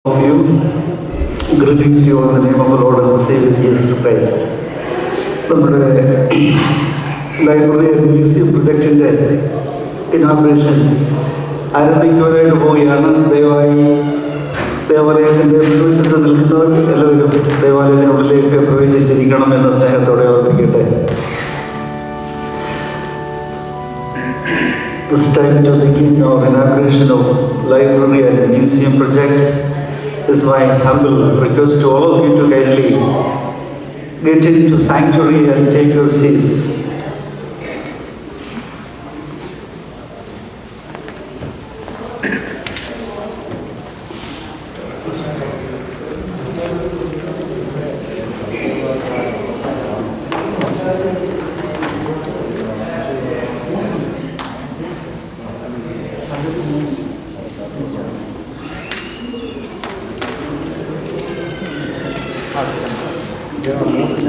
Of you, greetings to you all in the name of our Lord and Savior Jesus Christ. നമ്മുടെ library and museum പ്രൊജക്റ്റിൻ്റെ inauguration ആരംഭിക്കുവാനായിട്ട് പോവുകയാണ്. ദയവായി ദേവാലയത്തിൻ്റെ മുൻവശത്ത് നിൽക്കുന്നവർ എല്ലാവരും ദേവാലയത്തിനുള്ളിലേക്ക് പ്രവേശിച്ചിരിക്കണം എന്ന സ്നേഹത്തോടെ ഓർമ്മിക്കട്ടെ. This time to begin our inauguration of library and museum project is my humble request to all of you to kindly get into sanctuary and take your seats.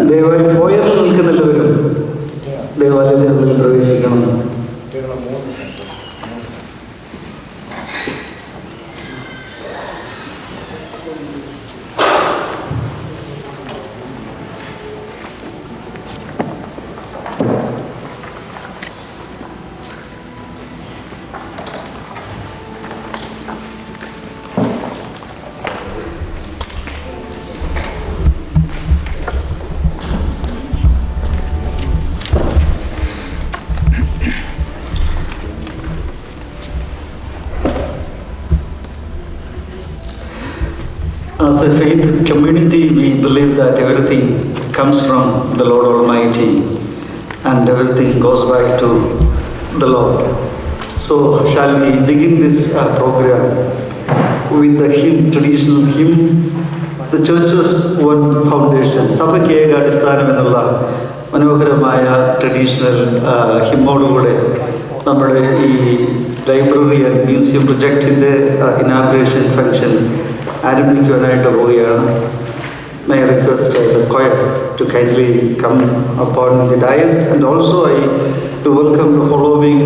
ദയവായി ഫോയറിൽ നിൽക്കുന്നെല്ലാവരും ദേവാലയത്തിനുള്ളിൽ പ്രവേശിക്കണം. As a faith community, we believe that everything comes from the Lord Almighty and everything goes back to the Lord. So, shall we begin this program with the hymn, traditional hymn, the Church's One Foundation, സഭയ്ക്ക് ഏക അടിസ്ഥാനം എന്നുള്ള മനോഹരമായ traditional ഹിമ്മോടുകൂടെ നമ്മുടെ ഈ library and museum പ്രൊജക്റ്റിൻ്റെ inauguration function ആരംഭിക്കുവാനായിട്ട് പോവുകയാണ്. May I request the choir to kindly come upon the dais, and also I to welcome the following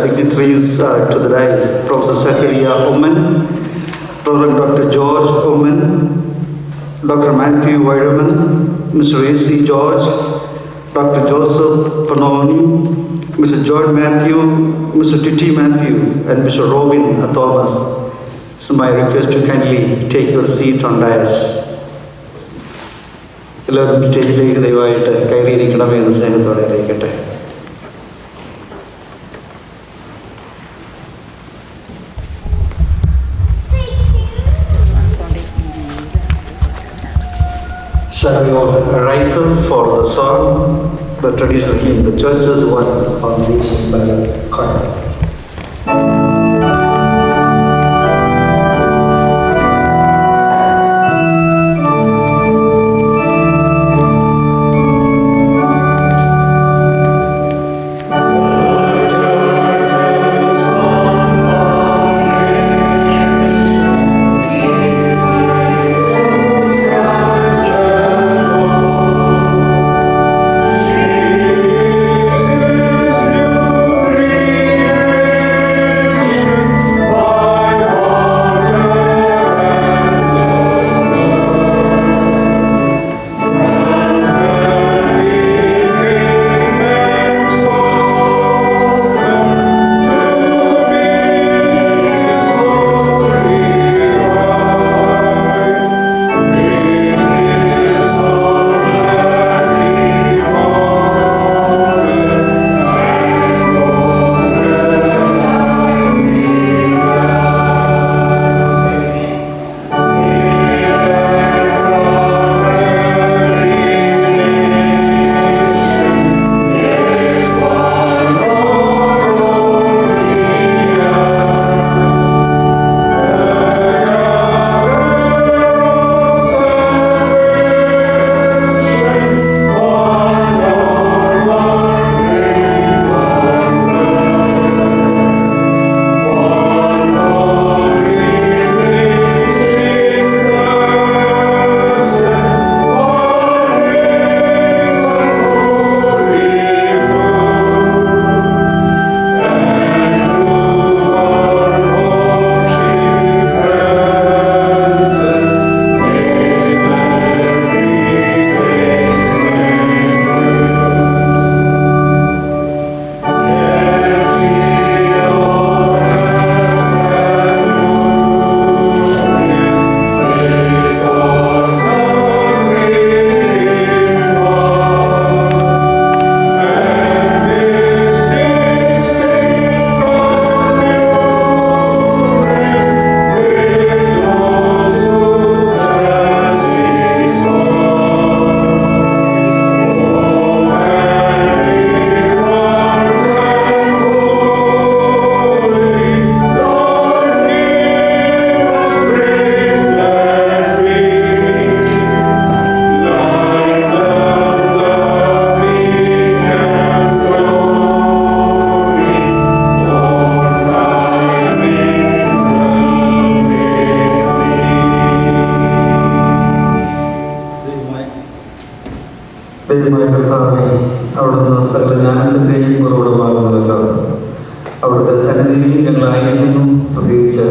dignitaries to the dais: Professor Zachariah Oman, Reverend Dr. George Oman, Dr. Matthew Weideman, Mr. A.C. George, Dr. Joseph Panoni, Mr. John Matthew, Mr. Titi Matthew, and Mr. Robin Thomas. So my request to kindly take your seat on dais. എല്ലാവരും സ്റ്റേജിലേക്ക് ദയവായിട്ട് കയറിയിരിക്കണമേ എന്ന് സ്നേഹത്തോടെ അറിയിക്കട്ടെ. Shall we all rise up for the song, the traditional hymn, the Church's One Foundation by the choir. അവിടുത്തെ സന്നിധിയിൽ ഞങ്ങളായിരിക്കുന്നു. പ്രത്യേകിച്ച്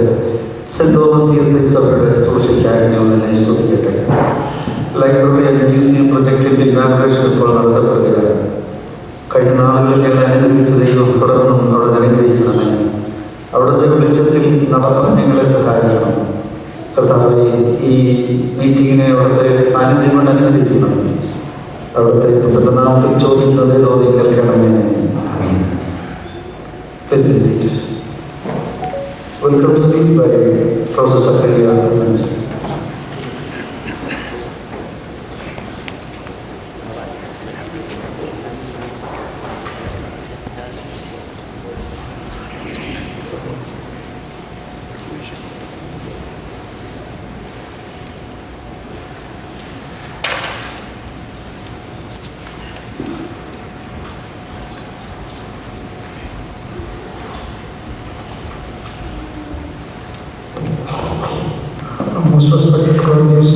cent Thomas CSI സഭയുടെ സോഷ്യൽ ഞാൻ തന്നെ സ്തുതിക്കട്ടെ. ലൈബ്രറി ആൻഡ് മ്യൂസിയം പ്രൊജക്റ്റിൻ്റെ ഇനാഗുറേഷൻ ഇപ്പോൾ നടത്തപ്പെടുകയാണ്. കഴിഞ്ഞ നാളുകളിൽ ഞങ്ങൾ അനുഗ്രഹിച്ച ദൈവം തുടർന്നും അവിടെ അനുഗ്രഹിക്കണമേ. അവിടുത്തെ വെളിച്ചത്തിൽ നടത്താൻ ഞങ്ങളെ സഹായിക്കണം. കർത്താവേ, ഈ മീറ്റിങ്ങിനെ അവിടുത്തെ സാന്നിധ്യം കൊണ്ട് അനുഗ്രഹിക്കണം. അവിടുത്തെ പുത്രന്റെ നാമത്തിൽ ചോദിക്കുന്നത് തോന്നി കേൾക്കണമേ. Welcome to speak by Professor Zakaria. Most respected colleagues,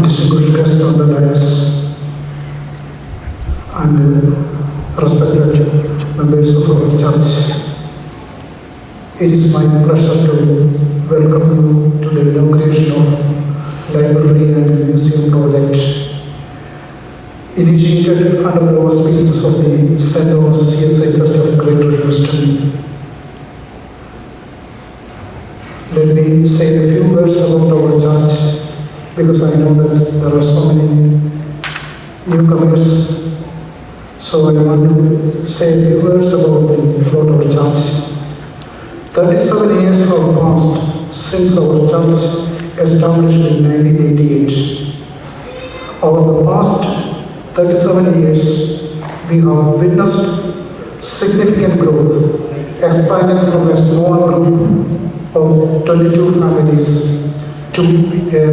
distinguished guests on the dais, and respected members of our church, it is my pleasure to welcome you to the inauguration of Library and Museum project initiated under the auspices of the St. Thomas CSI Church of Greater Houston. Let me say a few words about our church, because I know that there are so many newcomers. So I want to say a few words about our church. 37 years have passed since our church established in 1988. Over the past 37 years, we have witnessed significant growth, expanding from a small group of 22 families to a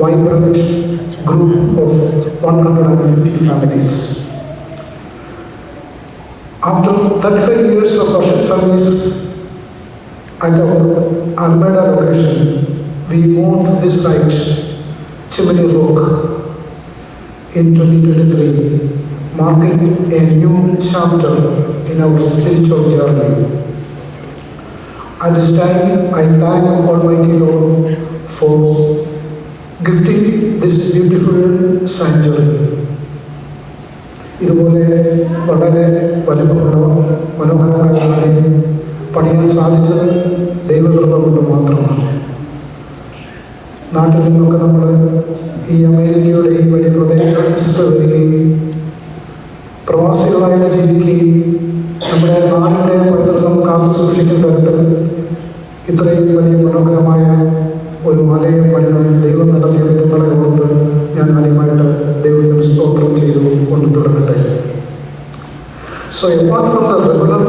vibrant group of 150 families. After 35 years of worship service at our Almeida location, we moved this site, Chimney Rock, in 2023, marking a new chapter in our spiritual journey. At this time, I thank Almighty Lord for gifting this beautiful sanctuary. ഇതുപോലെ വളരെ വലുപ്പമുള്ള മനോഹരമായ കാര്യം പണിയാൻ സാധിച്ചത് ദൈവകൃപ കൊണ്ട് മാത്രമാണ്. നാട്ടിൽ നിന്നൊക്കെ നമ്മൾ ഈ അമേരിക്കയുടെ ഈ വലിയ പ്രദേശത്ത് വരികയും പ്രവാസികളായി ജീവിക്കുകയും നമ്മുടെ നാടിൻ്റെ പൈതൃകം കാത്തു സൂക്ഷിക്കുന്ന തരത്തിൽ ഇത്രയും വലിയ മനോഹരമായ ഒരു ആലയം പണിയാൻ ദൈവം നടത്തിയ വിധങ്ങളെ ഓർത്ത് ഞാൻ ആദ്യമായിട്ട് ദൈവത്തിന് സ്തോത്രം ചെയ്തു കൊണ്ട് തുടരട്ടെ. So apart from the regular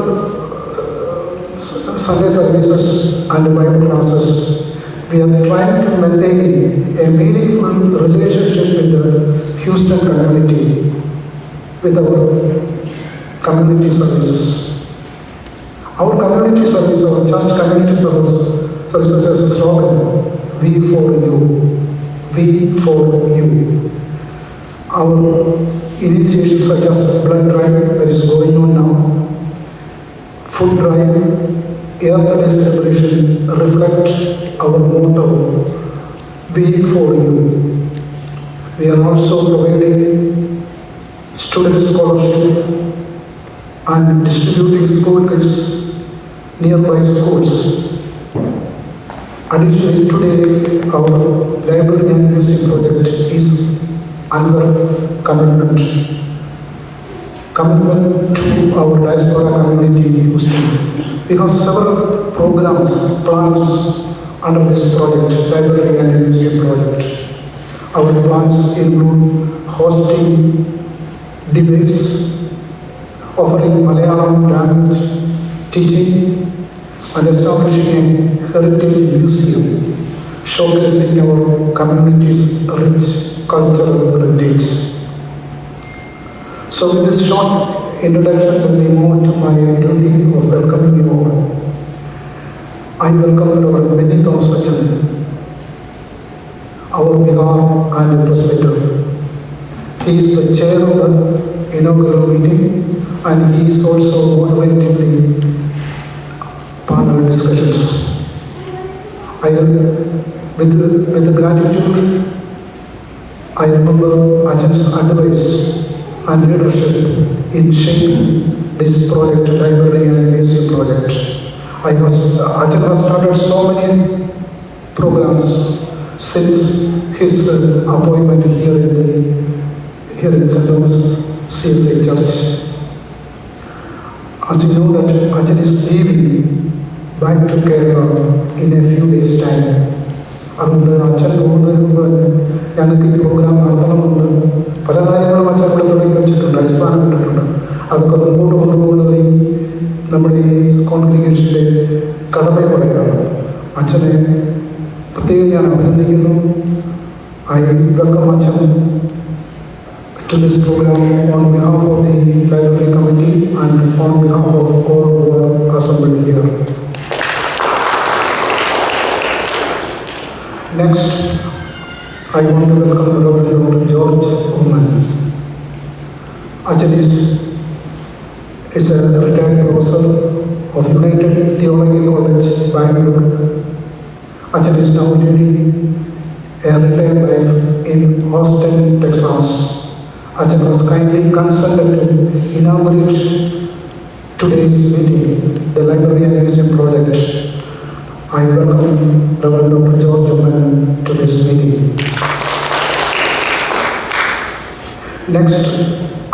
Sunday services and Bible classes, we are trying to maintain a meaningful relationship with the Houston community, with our community services. Our community service, our church community services has a slogan, we for you, we for you. Our initiatives such as blood drive that is going on now, food drive, Earth Day celebration reflect our motto, we for you. We are also providing student scholarship and distributing school kits nearby schools. Additionally, today our library and museum project is another commitment to our diaspora community in Houston. We have several programs, plans under this project, library and museum project. Our plans include hosting debates, offering Malayalam language teaching, and establishing a heritage museum showcasing our community's rich cultural heritage. So with this short introduction, let me move to my duty of welcoming you all. I welcome Dr. Benito Sachin, our Bihar and Presbyter. He is the chair of the inaugural meeting, and he is also moderating the discussions. With gratitude, I remember Ajah's advice and leadership in shaping this project, library and museum project. Ajah has started so many programs since his appointment here in St. Thomas CSA Church. As you know that Ajahn is leaving back to Kerala in a few days' time. അതുകൊണ്ട് അച്ഛൻ പോകുന്നതിന് മുമ്പ് തന്നെ ഞങ്ങൾക്ക് ഈ programme നടത്തണമെന്നുണ്ട്. പല കാര്യങ്ങളും അച്ഛൻ ഇവിടെ തുടങ്ങി വെച്ചിട്ടുണ്ട്, അടിസ്ഥാനം ഇട്ടിട്ടുണ്ട്. അതൊക്കെ മുമ്പോട്ട് കൊണ്ടുപോകുന്നത് നമ്മുടെ ഈ കോൺഗ്രിഗേഷൻ്റെ കടമയോടെയാണ്. അച്ഛനെ പ്രത്യേകം ഞാൻ അഭിനന്ദിക്കുന്നു. ഐ വെൽക്കം അച്ഛൻ to this program on behalf of the library committee and on behalf of all who are assembled here. Next, I want to welcome Reverend Dr. George Oman. Ajahn is a retired professor of United Theological College, Bangalore. Ajahn is now leading a retired life in Austin, Texas. Ajahn has kindly consented to inaugurate today's meeting, the Library and Museum Project. I welcome Reverend Dr. George Oman to this meeting. Next,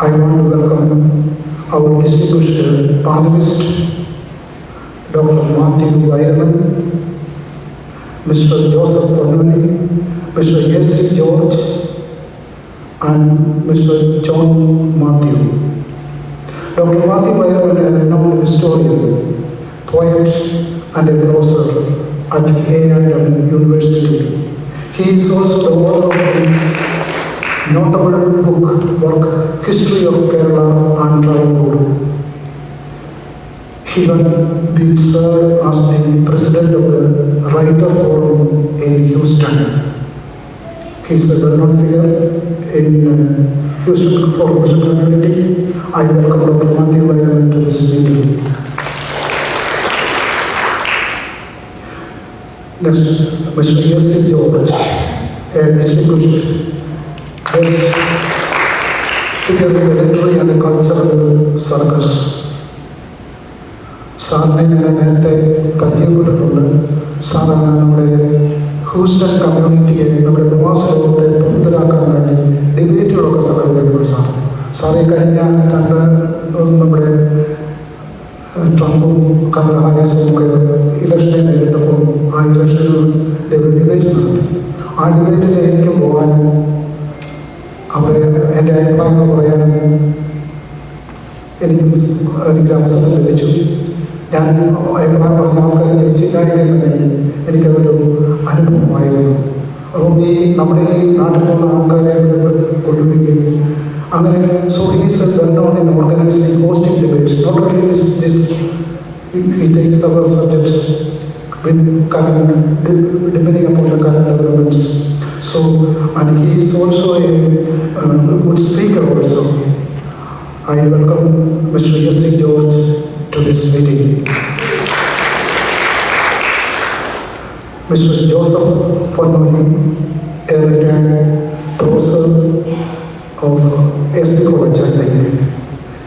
I want to welcome our distinguished panelist, Dr. Matthew Vairavan, Mr. Joseph Ponnulli, Mr. S. George, and Mr. John Matthew. Dr. Matthew Vairavan is a renowned historian, poet, and a professor at A&M University. He is also the author of the notable work History of Kerala and Travancore. He did serve as the president of the Writer Forum in Houston. He is a well-known figure in Houston community. I welcome Dr. Matthew Vairavan to this meeting. Next, Mr. S. George, a distinguished guest figure in the literary and cultural circles. സാറിനെ ഞാൻ നേരത്തെ പരിചയപ്പെട്ടിട്ടുണ്ട്. സാറാണ് നമ്മുടെ Houston കമ്മ്യൂണിറ്റിയെ നമ്മുടെ പ്രവാസ ലോകത്തെ പ്രബുദ്ധരാക്കാൻ വേണ്ടി ഡിബേറ്റുകളൊക്കെ സംഘടിപ്പിക്കുന്ന സാറേ കഴിഞ്ഞ 2 ദിവസം നമ്മുടെ ട്രംപും കമല ഹാരിസും ഒക്കെ ഇലക്ഷനെ നേരിട്ടപ്പോൾ ആ ഇലക്ഷനിൽ ഡിബേറ്റ് നടത്തി. ആ ഡിബേറ്റിൽ എനിക്ക് പോകാനും അവരെ എൻ്റെ അഭിപ്രായങ്ങൾ പറയാനും എനിക്ക് അവസരം ലഭിച്ചു. ഞാൻ അഭിപ്രായം പറഞ്ഞ ആൾക്കാരെ ജയിച്ചിട്ടാണെങ്കിൽ തന്നെ എനിക്കതൊരു അനുഭവമായിരുന്നു. അപ്പം നമ്മുടെ ഈ നാട്ടിലുള്ള ആൾക്കാരെ കൊണ്ടുവരികയും അങ്ങനെ so he is well known in organizing hosting debates. Not only this he takes several subjects with current depending upon the current developments. So and he is also a good speaker also. I welcome Mr. S. George to this meeting. Mr. Joseph Ponnulli, a retired professor of SB College, I think.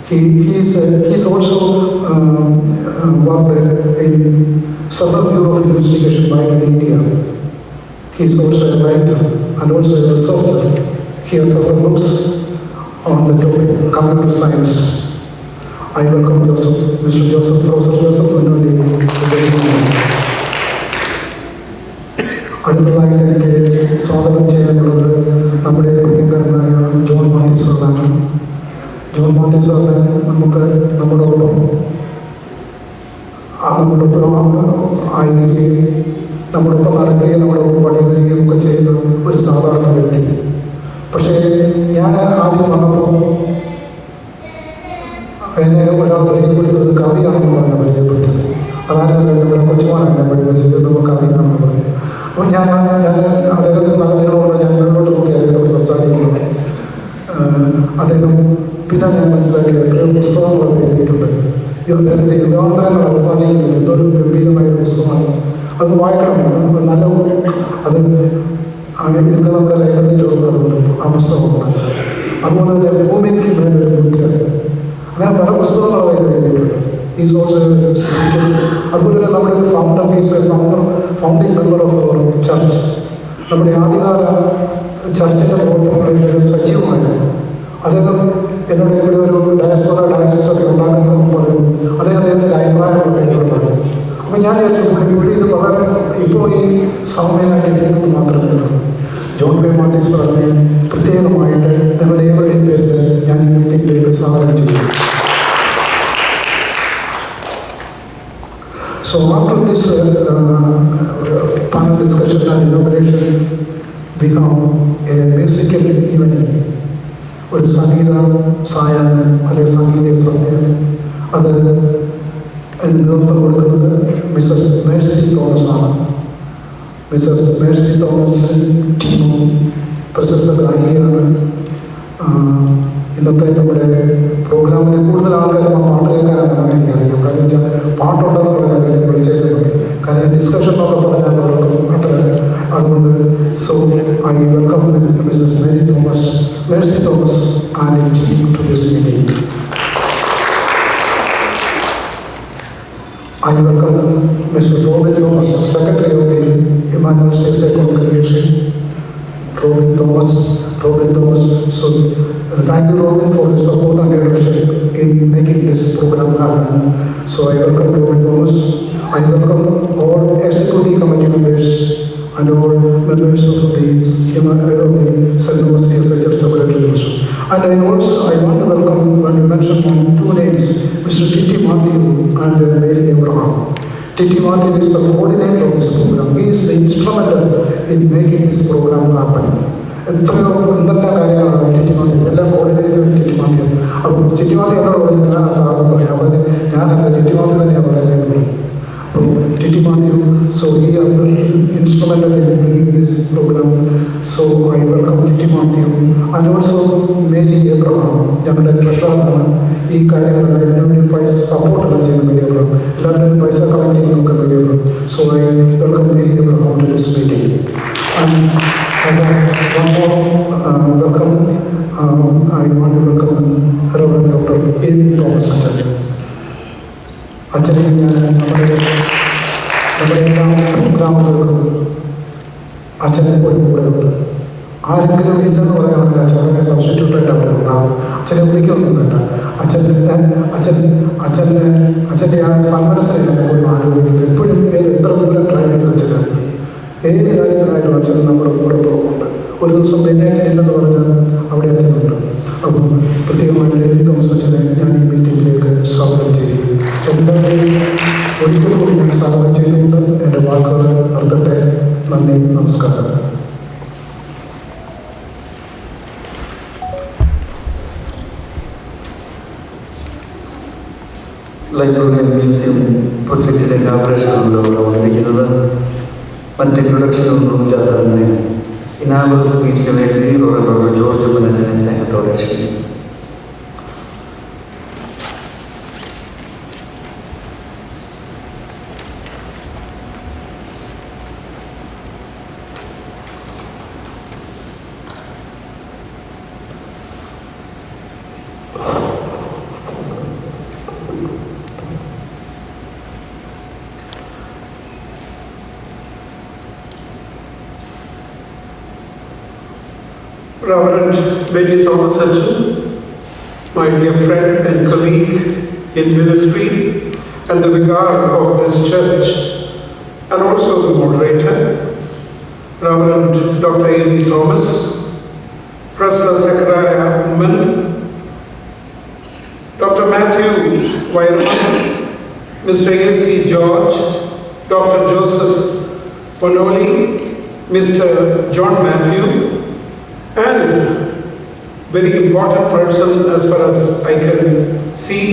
He's also worked in Southern Bureau of Investigation by India. He is also a writer and also a researcher. He has several books on the topic computer science. I welcome Mr. Professor Joseph Ponnulli to this meeting. അടുത്തതായിട്ട് എനിക്ക് സ്വാഗതം ചെയ്യാനുള്ളത് നമ്മുടെ പ്രിയങ്കരനായ John Mathew സാറാണ്. John Mathew സാറിന് നമ്മളോടൊപ്പം ആയിരിക്കുകയും നമ്മളൊപ്പം നടക്കുകയും നമ്മളൊപ്പം പഠിക്കുകയും ഒക്കെ ചെയ്യുന്ന ഒരു സാധാരണ വ്യക്തി. പക്ഷേ ഞാൻ ആദ്യം വന്നപ്പോൾ എന്നെ ഒരാൾ പരിചയപ്പെടുത്തുന്നത് കവിയാണെന്ന് പറഞ്ഞാൽ പരിചയപ്പെടുത്തുന്നത്. അതായത് നമ്മുടെ കൊച്ചുമാനാണ് പഠിപ്പിച്ചത്, നമുക്ക് കവിയാണെന്ന് പറയും. അപ്പോൾ ഞാൻ അദ്ദേഹത്തിന് നടന്നതിനോട് ഞാൻ മുന്നോട്ട് നോക്കി അദ്ദേഹത്തോട് സംസാരിക്കുന്നത്. അദ്ദേഹം പിന്നെ ഞാൻ മനസ്സിലാക്കിയത് എത്രയോ പുസ്തകങ്ങളൊക്കെ എഴുതിയിട്ടുണ്ട്. അദ്ദേഹത്തിൻ്റെ യുഗാന്തരങ്ങൾ അവസാനിക്കുന്നത് എന്തൊരു ഗംഭീരമായ അത് വായിക്കണം. നല്ല അത് ഇതിൻ്റെ നമ്മുടെ ലൈബ്രറിയിലുണ്ട്, അതുകൊണ്ട് ആ പുസ്തകമുണ്ട്. അതുപോലെ തന്നെ ഭൂമിക്ക് മേലൊരു മുദ്ര, അങ്ങനെ പല പുസ്തകങ്ങളും അതിൽ എഴുതിയിട്ടുണ്ട്. ഈ സോഷ്യൽ അതുപോലെ തന്നെ നമ്മുടെ ഒരു founder founding member of our church, നമ്മുടെ ആദ്യകാല ചർച്ചിൻ്റെ പ്രവർത്തനങ്ങളിൽ സജീവമായിരുന്നു. അദ്ദേഹം എന്നോട് ഇവിടെ ഒരു ഡയസിസ് ഒക്കെ ഉണ്ടാക്കുന്നതെന്ന് പറയും. അദ്ദേഹത്തിൻ്റെ അഭിപ്രായങ്ങളൊക്കെ എന്നോട് പറയും. അപ്പോൾ ഞാൻ വിചാരിച്ചു ഇവിടെ ഇത് വളരെ ഇപ്പോൾ ഈ സമയമായിട്ട് ഇരിക്കുന്നത് മാത്രമല്ല, ജോൺ കെ മാത്യു സാറിനെ പ്രത്യേകമായിട്ട് നിങ്ങളുടെ ഏവരുടെയും പേരിൽ ഞാൻ ഈ മീറ്റിംഗിലേക്ക് സ്വാഗതം ചെയ്യുന്നു. So after this panel discussion and inauguration, we have a musical evening. ഒരു സംഗീത സായാഹ്നം അല്ലെങ്കിൽ സംഗീത സന്ധ്യ. അത് നേതൃത്വം കൊടുക്കുന്നത് മിസ്സസ് മേഴ്സി തോമസ് ആണ്. മിസ്സസ് മേഴ്സി തോമസ് ടീമും പ്രശസ്ത ഗായികയാണ്. ഇന്നത്തെ നമ്മുടെ പ്രോഗ്രാമിൽ കൂടുതൽ ആൾക്കാരും ആ പാട്ട് കേൾക്കാനാണെന്ന് എനിക്കറിയാം. കാരണം വെച്ചാൽ പാട്ടുണ്ടെന്ന് പറയാൻ വിളിച്ചേക്കുന്നത്, കാരണം ഡിസ്കഷനൊക്കെ പറഞ്ഞാൽ അവർക്കും അത്ര. അതുകൊണ്ട് so I welcome Mrs Mercy Thomas and team to this meeting. I welcome Mr. Robin Thomas, Secretary of the Emmanuel Sese Congregation. Robin Thomas. So thank you, Robin, for your support and leadership in making this program happen. So I welcome Robin Thomas. I welcome all executive committee members and all members of the St. Thomas CSI Church Laboratory. And I want to welcome, when you mentioned two names, Mr. Titi Matthew and Mary Abraham. Titi Matthew is the coordinator of this program. He is the instrumental in making this program happen. എത്രയോ എന്തെല്ലാം കാര്യങ്ങളാണ് ടിറ്റി മാത്യു എല്ലാം coordinate ചെയ്ത് ടിറ്റി മാത്യു. അപ്പോൾ ടിറ്റി മാത്യു എന്നോട് പറഞ്ഞത് ഞാൻ സാറിന് പറയാം, അവർ ഞാനല്ല ടിറ്റി മാത്യു തന്നെയാണ് പറയുന്നത്. അപ്പോൾ ടിറ്റി മാത്യു, സോ ഈ instrumental in bringing this programme. So I welcome Titty Mathew and also Mary Abraham, ഞങ്ങളുടെ ട്രഷറാണ്. ഈ കാര്യങ്ങളെല്ലാം ഇതിനുവേണ്ടി പൈസ സപ്പോർട്ടെല്ലാം ചെയ്യുന്ന മേരി എബ്രഹാം, എല്ലാവരുടെയും പൈസ കളക്ട് ചെയ്യുന്നതൊക്കെ Mary Abraham. So I welcome Mary Abraham to this meeting. And one more welcome, I want to welcome Reverend Dr. A.V. Thomas Achan. അച്ഛനെ ഞാൻ നമ്മുടെ എല്ലാ പ്രോഗ്രാമുകൾക്കും അച്ഛനെ പോലും കൂടെ ഉണ്ട്. ആരെങ്കിലും ഇല്ലെന്ന് പറയാനുള്ള അച്ഛനെ സബ്സ്റ്റിറ്റ്യൂട്ടായിട്ട് അവിടെ ഉണ്ടാകും. അച്ഛനെ വിളിക്കൊന്നും വേണ്ട. അച്ഛൻ്റെ ആ സന്മനസ്സിനെ എപ്പോഴും ആലോചിക്കുന്നത്, എപ്പോഴും എത്ര ദൂരം ട്രൈ ചെയ്ത് വെച്ചിട്ടാണ് ഏത് കാര്യത്തിനായിട്ടും അച്ഛൻ നമ്മുടെ കൂടെ പോകുന്നുണ്ട്. ഒരു ദിവസം പിന്നെ അച്ഛൻ ഇല്ലെന്ന് പറഞ്ഞാൽ അവിടെ അച്ഛനുണ്ട്. അപ്പം പ്രത്യേകമായിട്ട് എ.വി. തോമസ് അച്ഛനെ ഞാൻ ഈ മീറ്റിംഗിലേക്ക് സ്വാഗതം ചെയ്യുന്നു. എല്ലാവരെയും ഒരിക്കൽ കൂടി ഞാൻ സ്വാഗതം ചെയ്തുകൊണ്ട് എൻ്റെ വാക്കുകൾ നിർത്തട്ടെ. നന്ദി, നമസ്കാരം. ലൈബ്രറി ആൻഡ് മ്യൂസിയം പ്രൊജക്റ്റിൻ്റെ ഇനാഗുറേഷനിലൂടെ വന്നിരിക്കുന്നത് മറ്റ് ഇൻട്രൊഡക്ഷനൊന്നുമില്ലാതെ തന്നെ ഇനാഗുറൽ സ്പീച്ചിന് വേണ്ടി ഡോക്ടർ ജോർജ് പുനച്ചനെ സ്നേഹത്തോടെ ക്ഷണിക്കും. Reverend Benny Thomas Achan, my dear friend and colleague in ministry and the vicar of this church, and also the moderator, Reverend Dr. A.V. Thomas, Professor Zachariah Uman, Dr. Matthew Wyerman, Mr. A.C. George, Dr. Joseph Bonoli, Mr. John Matthew, and very important person as far as I can see,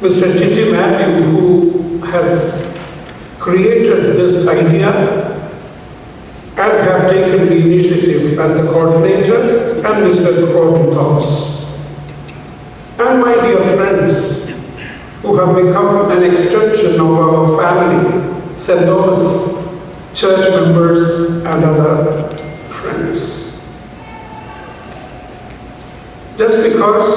Mr. Titi Matthew, who has created this idea and have taken the initiative, and the coordinator, and Mr. Robin Thomas. And my dear friends who have become an extension of our family, St. Thomas church members and other friends. Just because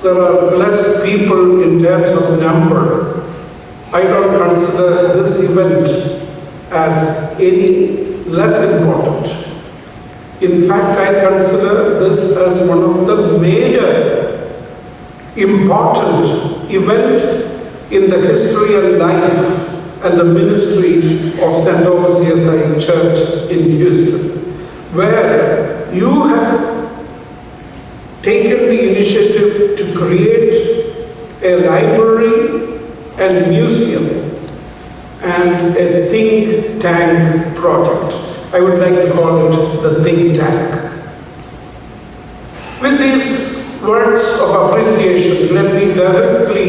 there are less people in terms of number, I don't consider this event as any less important. In fact, I consider this as one of the major important event in the history and life and the ministry of St. Thomas CSI Church in Houston, where you have taken the initiative to create a library and museum and a think tank project. I would like to call it the think tank. With these words of appreciation, let me directly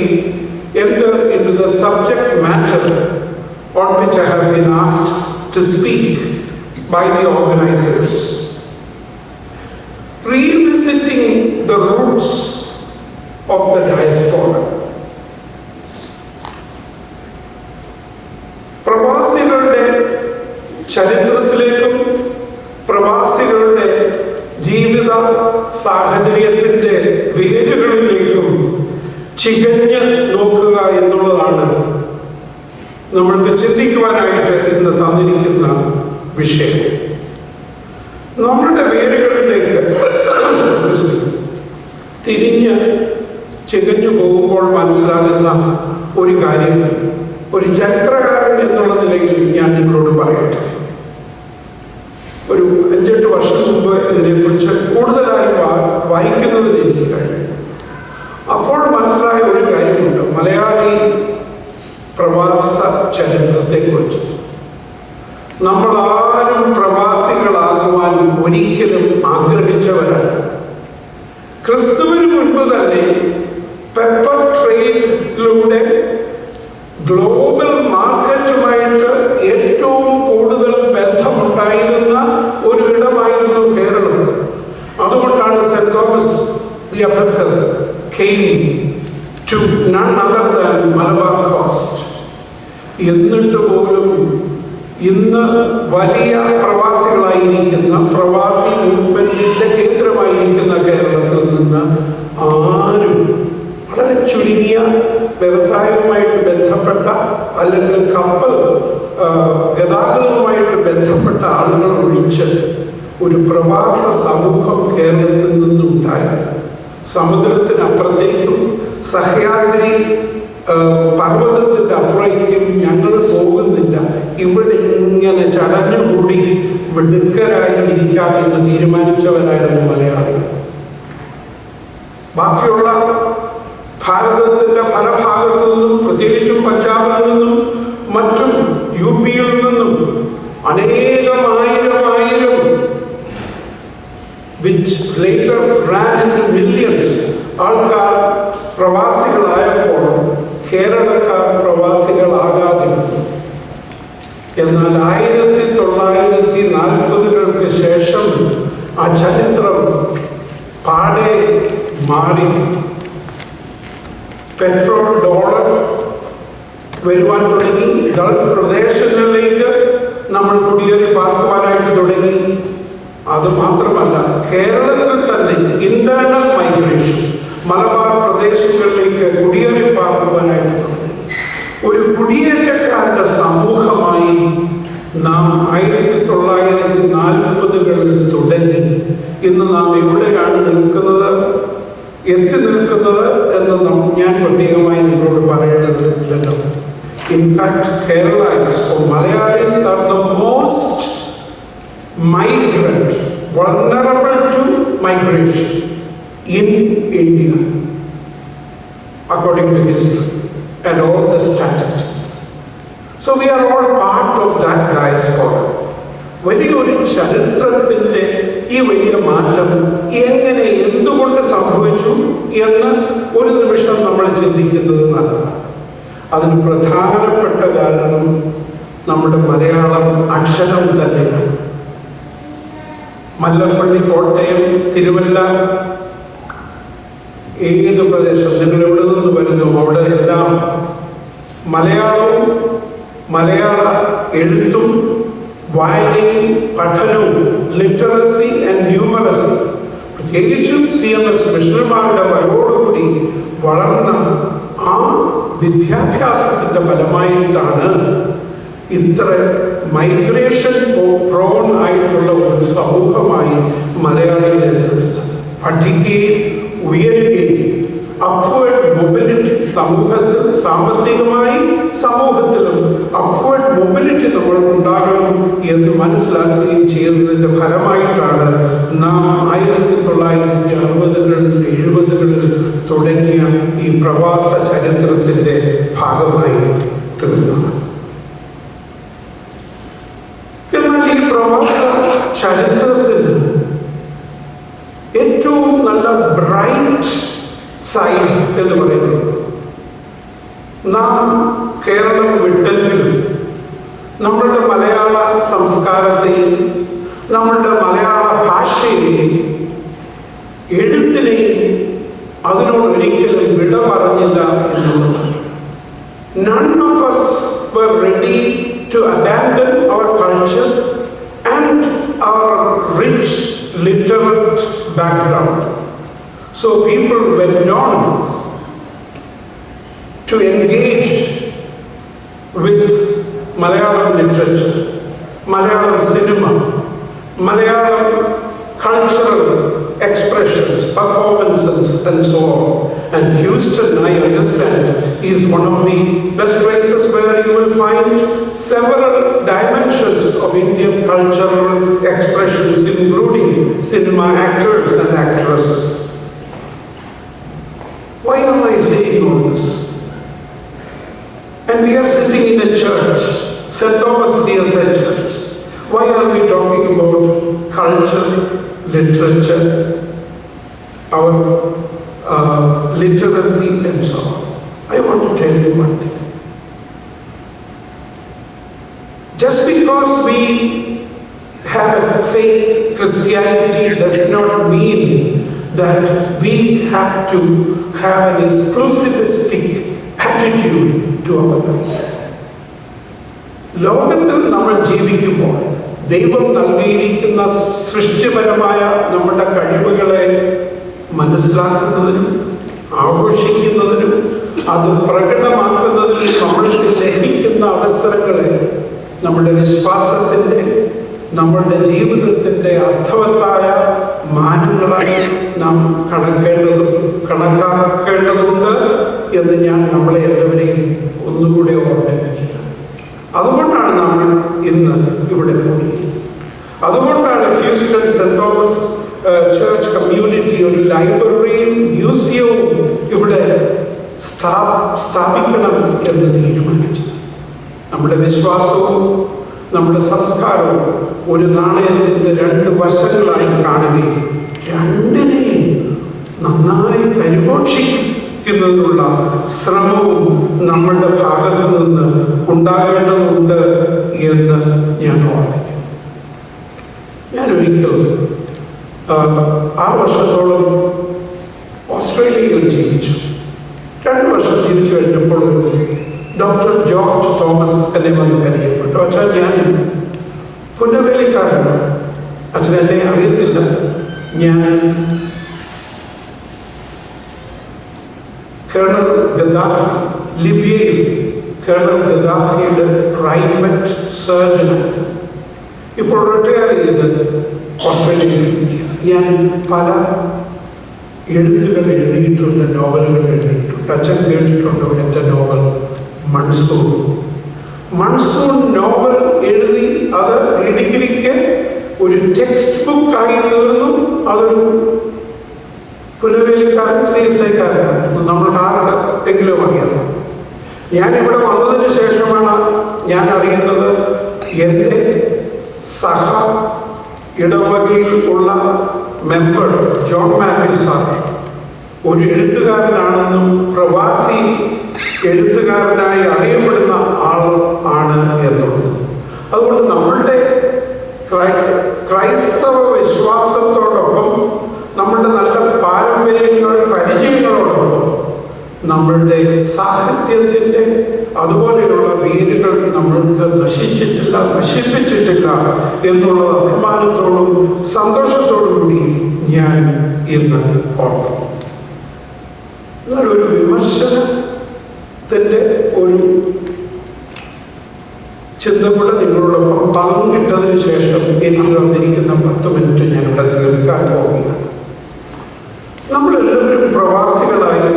enter into the subject matter on which I have been asked to speak by the organizers. Revisiting the roots of the diaspora. പ്രവാസികളുടെ ചരിത്രത്തിലേക്കും പ്രവാസികളുടെ ജീവിത സാഹചര്യത്തിൻ്റെ വേരുകളിലേക്കും ചികഞ്ഞ് നോക്കുക എന്നുള്ളതാണ് നമ്മൾക്ക് ചിന്തിക്കുവാനായിട്ട് ഇന്ന് തന്നിരിക്കുന്ന വിഷയം. നമ്മളുടെ വേരുകളിലേക്ക് തിരിഞ്ഞ് ചികഞ്ഞു പോകുമ്പോൾ മനസ്സിലാകുന്ന ഒരു കാര്യം, ഒരു ചരിത്രകാരൻ എന്നുള്ള നിലയിൽ ഞാൻ നിങ്ങളോട് പറയട്ടെ. ഒരു 5-8 വർഷം മുമ്പ് ഇതിനെക്കുറിച്ച് കൂടുതലായി വായിക്കുന്നതിന് എനിക്ക് കഴിഞ്ഞു. അപ്പോൾ മനസ്സിലായ ഒരു കാര്യമുണ്ട്, മലയാളി പ്രവാസ ചരിത്രത്തെക്കുറിച്ച്. നമ്മളാരും പ്രവാസികളാകുവാൻ ഒരിക്കലും ആഗ്രഹിച്ചവരാണ്. ക്രിസ്തുവിന് മുൻപ് തന്നെ പെപ്പർ ട്രേഡിലൂടെ ഗ്ലോബൽ മാർക്കറ്റുമായിട്ട് ഏറ്റവും കൂടുതൽ ബന്ധമുണ്ടായിരുന്ന ഒരു ഇടമായിരുന്നു കേരളം. അതുകൊണ്ടാണ് saint Thomas the apostle came to none other than Malabar coast. എന്നിട്ട് പോലും ഇന്ന് വലിയ പ്രവാസികളായിരിക്കുന്ന പ്രവാസി മൂവ്മെന്റിന്റെ കേന്ദ്രമായിരിക്കുന്ന കേരളത്തിൽ നിന്ന് ആരും, വളരെ ചുരുങ്ങിയ വ്യവസായവുമായിട്ട് ബന്ധപ്പെട്ട അല്ലെങ്കിൽ കപ്പൽ ഗതാഗതവുമായിട്ട് ബന്ധപ്പെട്ട ആളുകൾ ഒഴിച്ച് ഒരു പ്രവാസ സമൂഹം കേരളത്തിൽ നിന്നുണ്ടായി. സമുദ്രത്തിനപ്പുറത്തേക്കും സഹ്യാദ്രി പർവ്വതത്തിൻ്റെ അപ്പുറത്തേക്കും ഞങ്ങൾ പോകുന്നില്ല, ഇവിടെ ഇങ്ങനെ ചടഞ്ഞുകൂടി മിടുക്കരായി ഇരിക്കാം എന്ന് തീരുമാനിച്ചവരായിരുന്നു മലയാളികൾ. ബാക്കിയുള്ള ഭാരതത്തിൻ്റെ പല ഭാഗത്തു നിന്നും, പ്രത്യേകിച്ചും പഞ്ചാബിൽ നിന്നും മറ്റും UP-യിൽ നിന്നും അനേകമായിരം which later ran into millions ആൾക്കാർ പ്രവാസികളായപ്പോൾ കേരളക്കാർ പ്രവാസികളാകാതിരുന്നു. എന്നാൽ 1940-കൾക്ക് ശേഷം ആ ചരിത്രം പാടെ മാറി. പെട്രോൾ, ഡോളർ വരുവാൻ തുടങ്ങി. ഗൾഫ് പ്രദേശങ്ങളിലേക്ക് നമ്മൾ കുടിയേറി പാർക്കുവാനായിട്ട് തുടങ്ങി. അതുമാത്രമല്ല, കേരളത്തിൽ തന്നെ ഇന്റേണൽ മൈഗ്രേഷൻ, മലബാർ പ്രദേശങ്ങളിലേക്ക് കുടിയേറി പാർക്കുവാനായിട്ട് തുടങ്ങി. ഒരു കുടിയേറ്റക്കാരുടെ സമൂഹമായി നാം 1940-കളിൽ തുടങ്ങി. ഇന്ന് നാം എവിടെയാണ് നിൽക്കുന്നത്, എത്തി നിൽക്കുന്നത് എന്ന് ഞാൻ പ്രത്യേകമായി നിങ്ങളോട് പറയേണ്ടതില്ലല്ലോ. In fact Keralese or Malayalis are the most migrant, vulnerable to migration in India, according to history and all the statistics. So we are all part of that diaspora. വലിയൊരു ചരിത്രത്തിൻ്റെ ഈ വലിയ മാറ്റം എങ്ങനെ, എന്തുകൊണ്ട് സംഭവിച്ചു എന്ന് ഒരു നിമിഷം നമ്മൾ ചിന്തിക്കുന്നത് നല്ലതാണ്. അതിന് പ്രധാനപ്പെട്ട കാരണം നമ്മുടെ മലയാളം അക്ഷരം തന്നെയാണ്. മല്ലപ്പള്ളി, കോട്ടയം, തിരുവല്ല, ഏത് പ്രദേശം നിങ്ങൾ എവിടെ നിന്ന് വരുന്നു അവിടെ എല്ലാം മലയാളവും മലയാള എഴുത്തും വായനയും പഠനവും ലിറ്ററസി ആൻഡ് ന്യൂമറസി പ്രത്യേകിച്ചും CMS മിഷണറിമാരുടെ വരവോടുകൂടി വളർന്ന ആ വിദ്യാഭ്യാസത്തിൻ്റെ ഫലമായിട്ടാണ് ഇത്ര മൈഗ്രേഷൻ പ്രോൺ ആയിട്ടുള്ള ഒരു സമൂഹമായി മലയാളികളെ തീർത്തത്. പഠിക്കുകയും ഉയരുകയും അപ്വേർഡ് മൊബിലിറ്റി സമൂഹത്തിൽ സാമ്പത്തികമായി സമൂഹത്തിലും അപ്വേർഡ് മൊബിലിറ്റി നമ്മൾ ഉണ്ടാകണം എന്ന് മനസ്സിലാക്കുകയും ചെയ്തതിൻ്റെ ഫലമായിട്ടാണ് നാം 1960-കളിൽ 70-കളിൽ തുടങ്ങിയ ഈ പ്രവാസ ചരിത്രത്തിൻ്റെ ഭാഗമായി തീർന്നത്. എന്നാൽ ഈ പ്രവാസ ചരിത്രത്തിന് ഏറ്റവും നല്ല ബ്രൈറ്റ് സൈഡ് എന്ന് പറയുന്നത്, നാം കേരളം വിട്ടെങ്കിലും നമ്മളുടെ മലയാള സംസ്കാരത്തെയും നമ്മളുടെ മലയാള ഭാഷയെയും എഴുത്തിനെയും അതിനോടൊരിക്കലും വിട പറഞ്ഞില്ല എന്നുള്ളത്. None of us were ready to abandon our culture and our rich literate background. So people went on to engage with Malayalam literature, Malayalam cinema, Malayalam cultural expressions, performances and so on. And Houston, I understand, is one of the best places where you will find several dimensions of Indian cultural expressions, including cinema actors and actresses. Why am I saying all this? And we are sitting in a church, St. Thomas CSI Church. Why are we talking about culture, literature, our literacy and so on? I want to tell you one thing. Just because we have a faith, Christianity does not mean that we have to have an exclusivistic attitude to our life. ലോകത്തിൽ നമ്മൾ ജീവിക്കുമ്പോൾ ദൈവം നൽകിയിരിക്കുന്ന സൃഷ്ടിപരമായ നമ്മുടെ കഴിവുകളെ മനസ്സിലാക്കുന്നതിനും ആഘോഷിക്കുന്നതിനും അത് പ്രകടമാക്കുന്നതിനും നമ്മൾക്ക് ലഭിക്കുന്ന അവസരങ്ങളെ നമ്മുടെ വിശ്വാസത്തിൻ്റെ, നമ്മളുടെ ജീവിതത്തിൻ്റെ അർത്ഥവത്തായ മാനങ്ങളായി നാം കണക്കാക്കേണ്ടതുണ്ട് എന്ന് ഞാൻ നമ്മളെ എല്ലാവരെയും ഒന്നുകൂടെ ഓർമ്മിപ്പിക്കുക. അതുകൊണ്ടാണ് നമ്മൾ ഇന്ന് ഇവിടെ കൂടിയിരിക്കുന്നത്. അതുകൊണ്ടാണ് Houston saint Thomas church community ഒരു ലൈബ്രറിയും മ്യൂസിയവും ഇവിടെ സ്ഥാപിക്കണം എന്ന് തീരുമാനിച്ചത്. നമ്മുടെ വിശ്വാസവും നമ്മുടെ സംസ്കാരവും ഒരു നാണയത്തിൻ്റെ രണ്ട് വശങ്ങളായി കാണുകയും രണ്ടിനെയും നന്നായി പരിപോഷിക്കുന്നതിനുള്ള ശ്രമവും നമ്മളുടെ ഭാഗത്ത് നിന്ന് ഉണ്ടാകേണ്ടതുണ്ട് എന്ന് ഞാൻ ഓർമ്മിക്കുന്നു. ഞാനൊരിക്കൽ 6 വർഷത്തോളം ഓസ്ട്രേലിയയിൽ ജീവിച്ചു. 2 വർഷം ജീവിച്ചു കഴിഞ്ഞപ്പോൾ ഡോക്ടർ ജോർജ് തോമസ് എന്നെ വന്ന് പരിചയപ്പെട്ടു. അച്ഛൻ ഞാൻ പുനവേലിക്കാരനാണ്, അച്ഛൻ എന്നെ അറിയത്തില്ല, ഞാൻ കേണൽ ഗദ്ദാഫി, ലിബിയയിൽ കേണൽ ഗദ്ദാഫിയുടെ പ്രൈവറ്റ് സർജനാണ്. ഇപ്പോൾ റിട്ടയർ ചെയ്ത് ഓസ്ട്രേലിയയിൽ ഇരിക്കുക. ഞാൻ പല എഴുത്തുകൾ എഴുതിയിട്ടുണ്ട്, നോവലുകൾ എഴുതിയിട്ടുണ്ട്. അച്ഛൻ കേട്ടിട്ടുണ്ടോ എൻ്റെ നോവൽ മൺസൂൺ നോവൽ എഴുതി അത് ഡിഗ്രിക്ക് ഒരു ടെക്സ്റ്റ് ബുക്കായി തീർന്നു. അതൊരു പുനവേലിക്കാരൻ CSIക്കാരനായിരുന്നു. നമ്മൾക്ക് ആർക്കെങ്കിലും അറിയാം. ഞാനിവിടെ വന്നതിന് ശേഷമാണ് ഞാൻ അറിയുന്നത് എൻ്റെ സഹ ഇടവകയിൽ ഉള്ള മെമ്പർ ജോൺ മാത്യു സാർ ഒരു എഴുത്തുകാരനാണെന്നും പ്രവാസി എഴുത്തുകാരനായി അറിയപ്പെടുന്ന ആൾ ആണ് എന്നുള്ളത്. അതുകൊണ്ട് നമ്മളുടെ ക്രൈസ്തവ വിശ്വാസത്തോടൊപ്പം നമ്മളുടെ നല്ല പാരമ്പര്യങ്ങൾ നമ്മളുടെ സാഹിത്യത്തിൻ്റെ അതുപോലെയുള്ള വേരുകൾ നമ്മൾക്ക് നശിച്ചിട്ടില്ല, നശിപ്പിച്ചിട്ടില്ല എന്നുള്ള അഭിമാനത്തോടും സന്തോഷത്തോടും കൂടി ഞാൻ ഇന്ന് ഓർക്കുന്നു. എന്നാൽ ഒരു വിമർശനത്തിൻ്റെ ഒരു ചിന്ത കൂടെ നിങ്ങളോടൊപ്പം പങ്കിട്ടതിന് ശേഷം എനിക്ക് തന്നിരിക്കുന്ന 10 മിനിറ്റ് ഞാനിവിടെ തീർക്കാൻ പോവുകയാണ്. നമ്മളെല്ലാവരും പ്രവാസികളായി,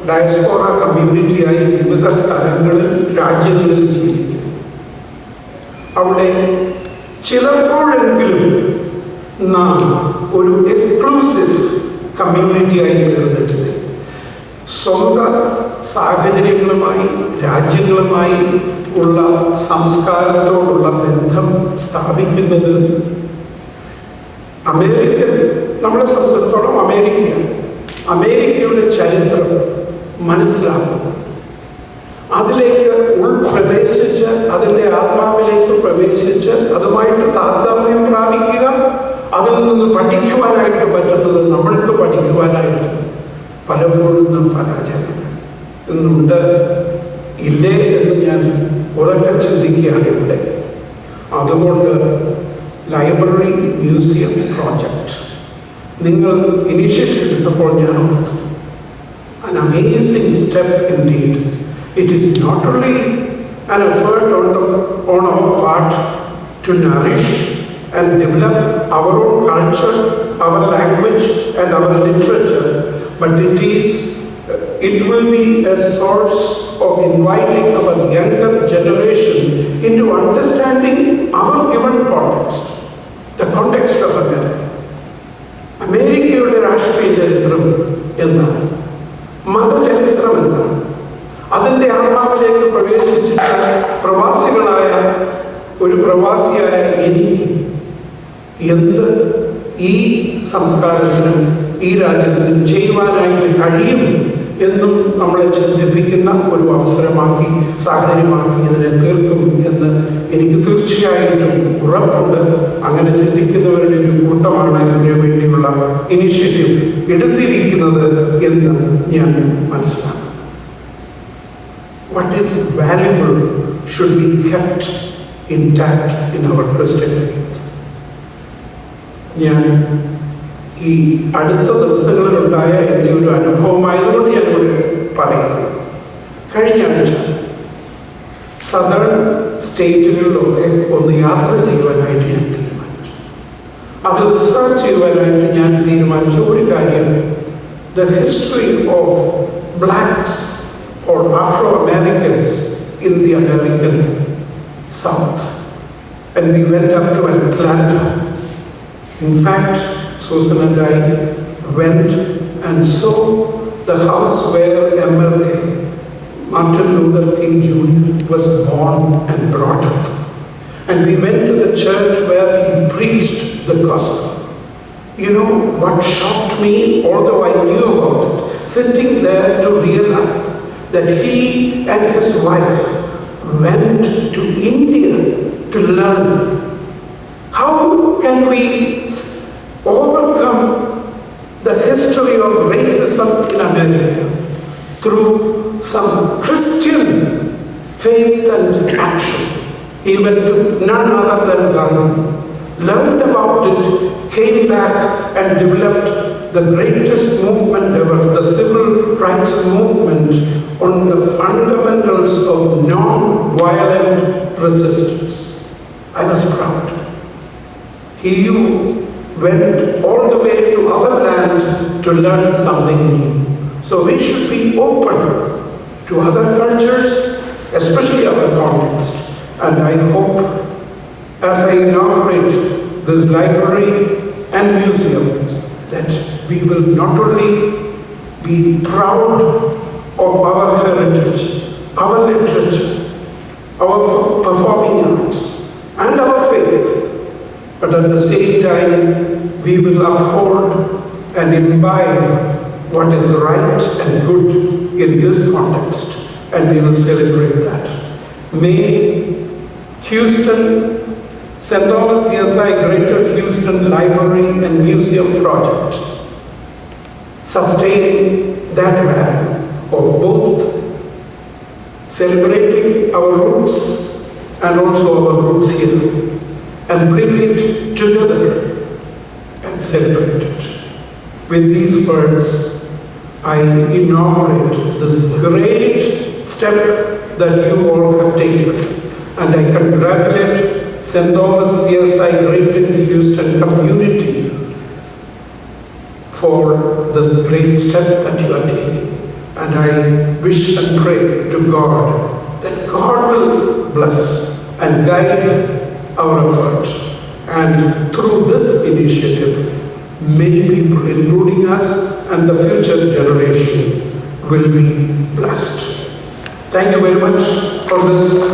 ഡയസ്പോറ കമ്മ്യൂണിറ്റിയായി വിവിധ സ്ഥലങ്ങളിൽ, രാജ്യങ്ങളിൽ ജീവിക്കുന്നു. അവിടെ ചിലപ്പോഴെങ്കിലും നാം ഒരു എക്സ്ക്ലൂസീവ് കമ്മ്യൂണിറ്റിയായി തീർന്നിട്ടില്ല. സ്വന്തം സാഹചര്യങ്ങളുമായി, രാജ്യങ്ങളുമായി ഉള്ള സംസ്കാരത്തോടുള്ള ബന്ധം സ്ഥാപിക്കുന്നത് നമ്മളെ സംബന്ധിച്ചിടത്തോളം അമേരിക്കയുടെ ചരിത്രം മനസ്സിലാക്കുക, അതിലേക്ക് ഉൾപ്രവേശിച്ച്, അതിൻ്റെ ആത്മാവിലേക്ക് പ്രവേശിച്ച് അതുമായിട്ട് താരതമ്യം പ്രാപിക്കുക, അതിൽ നിന്ന് പഠിക്കുവാനായിട്ട് പറ്റുന്നത് നമ്മൾക്ക് പഠിക്കുവാനായിട്ട് പലപ്പോഴും നാം പരാജയമാണ്. ഇന്നുണ്ട് ഇല്ലേ എന്ന് ഞാൻ ഉറക്കെ ചിന്തിക്കുകയാണ് ഇവിടെ. അതുകൊണ്ട് ലൈബ്രറി മ്യൂസിയം പ്രോജക്റ്റ് നിങ്ങൾ ഇനിഷ്യേറ്റീവ് എടുത്തപ്പോൾ ഞാൻ ഓർത്തു, an amazing step indeed. It is not only an effort on our part to nourish and develop our own culture, our language and our literature, but it will be a source of inviting our younger generation into understanding our given context, the context of America. അമേരിക്കയുടെ രാഷ്ട്രീയ ചരിത്രം എന്താണ്, മതചരിത്രം എന്താണ്, അതിൻ്റെ ആത്മാവിലേക്ക് പ്രവേശിച്ചിട്ട് പ്രവാസിയായ എനിക്ക് എന്ത് ഈ സംസ്കാരത്തിനും ഈ രാജ്യത്തിനും ചെയ്യുവാനായിട്ട് കഴിയും എന്നും നമ്മളെ ചിന്തിപ്പിക്കുന്ന ഒരു അവസരമാക്കി, സാഹചര്യമാക്കി ഇതിനെ തീർക്കും എന്ന് എനിക്ക് തീർച്ചയായിട്ടും ഉറപ്പുണ്ട്. അങ്ങനെ ചിന്തിക്കുന്നവരുടെ ഒരു കൂട്ടമാണ് ഇതിനു വേണ്ടിയുള്ള ഇനിഷ്യേറ്റീവ് എടുത്തിരിക്കുന്നത് എന്ന് ഞാൻ മനസ്സിലാക്കുന്നു. What is valuable should be kept intact in our Christian faith. ഞാൻ ഈ അടുത്ത ദിവസങ്ങളിലുണ്ടായ എൻ്റെ ഒരു അനുഭവമായതുകൊണ്ട് ഞാനിവിടെ പറയുന്നു. കഴിഞ്ഞ ആഴ്ച സദേൺ സ്റ്റേറ്റുകളിലൊക്കെ ഒന്ന് യാത്ര ചെയ്യുവാനായിട്ട് ഞാൻ തീരുമാനിച്ചു. അത് റിസർച്ച് ചെയ്യുവാനായിട്ട് ഞാൻ തീരുമാനിച്ച ഒരു കാര്യം, the history of blanks or Afro-Americans in the American South. And we went up to Atlanta. In fact, Susan and I went and saw the house where MLK, Martin Luther King Jr., was born and brought up. And we went to the church where he preached the gospel. You know what shocked me, although I knew about it, sitting there to realize that he and his wife went to India to learn. How can we overcome the history of racism in America? Through some Christian faith and action. He went to none other than Gandhi, learned about it, came back and developed the greatest movement ever, the civil rights movement, on the fundamentals of non-violent resistance. I was proud. He went all the way to our land to learn something new. So we should be open to other cultures, especially our context. And I hope, as I inaugurate this library and museum, that we will not only be proud of our heritage, our literature, our performing arts, and our faith, but at the same time, we will uphold and imbibe what is right and good in this context, and we will celebrate that. May Houston, St. Thomas CSI Greater Houston Library and Museum Project sustain that value of both celebrating our roots and also our roots here, and bring it together and celebrate it. With these words, I inaugurate this great step that you all have taken, and I congratulate St. Thomas CSI Greater Houston community for this great step that you are taking. And I wish and pray to God that God will bless and guide our effort. And through this initiative, many people, including us and the future generation, will be blessed. Thank you very much for this